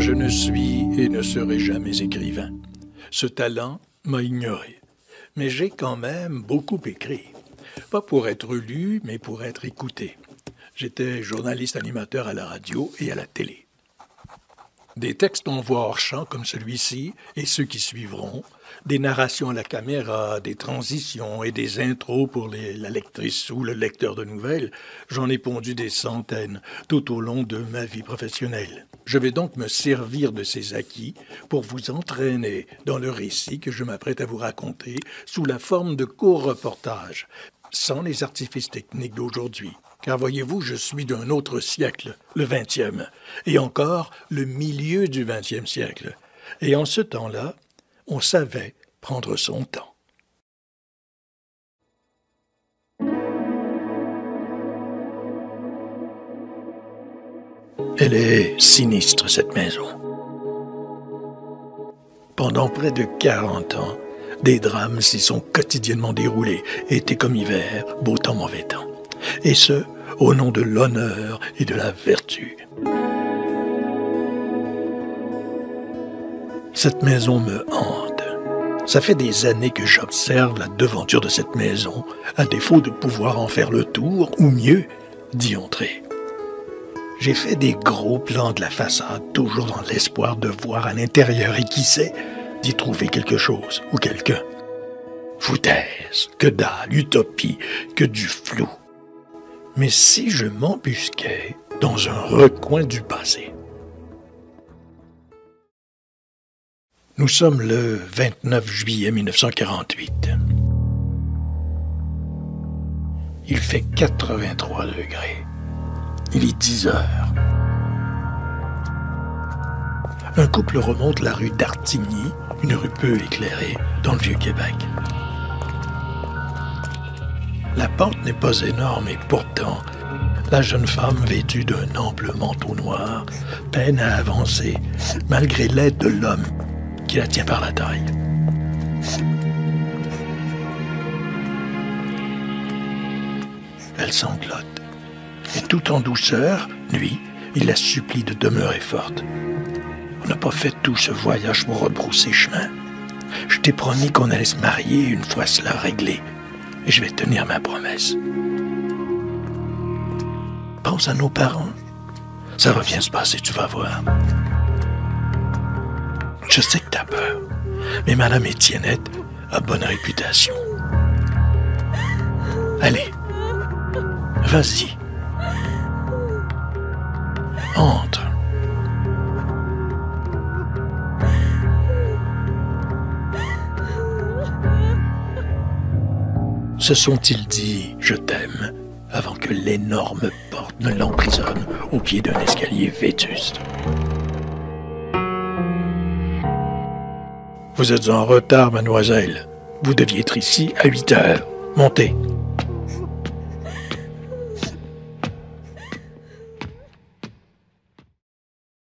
Je ne suis et ne serai jamais écrivain. Ce talent m'a ignoré. Mais j'ai quand même beaucoup écrit. Pas pour être lu, mais pour être écouté. J'étais journaliste animateur à la radio et à la télé. Des textes en voix hors champ comme celui-ci et ceux qui suivront, des narrations à la caméra, des transitions et des intros pour la lectrice ou le lecteur de nouvelles, j'en ai pondu des centaines tout au long de ma vie professionnelle. Je vais donc me servir de ces acquis pour vous entraîner dans le récit que je m'apprête à vous raconter sous la forme de courts reportages, sans les artifices techniques d'aujourd'hui. Car voyez-vous, je suis d'un autre siècle, le 20e, et encore le milieu du 20e siècle. Et en ce temps-là, on savait prendre son temps. Elle est sinistre, cette maison. Pendant près de 40 ans, des drames s'y sont quotidiennement déroulés, été comme hiver, beau temps, mauvais temps. Et ce, au nom de l'honneur et de la vertu. Cette maison me hante. Ça fait des années que j'observe la devanture de cette maison, à défaut de pouvoir en faire le tour, ou mieux, d'y entrer. J'ai fait des gros plans de la façade, toujours dans l'espoir de voir à l'intérieur et qui sait, d'y trouver quelque chose ou quelqu'un. Foutaise, que dalle, utopie, que du flou. Mais si je m'embusquais dans un recoin du passé? Nous sommes le 29 juillet 1948. Il fait 83 degrés. Il est 10 heures. Un couple remonte la rue d'Artigny, une rue peu éclairée, dans le Vieux-Québec. La pente n'est pas énorme et pourtant, la jeune femme vêtue d'un ample manteau noir peine à avancer malgré l'aide de l'homme qui la tient par la taille. Elle sanglote et tout en douceur, lui, il la supplie de demeurer forte. On n'a pas fait tout ce voyage pour rebrousser chemin. Je t'ai promis qu'on allait se marier une fois cela réglé. Et je vais tenir ma promesse. Pense à nos parents. Ça va bien se passer, tu vas voir. Je sais que t'as peur, mais Madame Étiennette a bonne réputation. Allez, vas-y. Entre. Se sont-ils dit « je t'aime » avant que l'énorme porte ne l'emprisonne au pied d'un escalier vétuste? Vous êtes en retard, mademoiselle. Vous deviez être ici à 8 heures. Montez.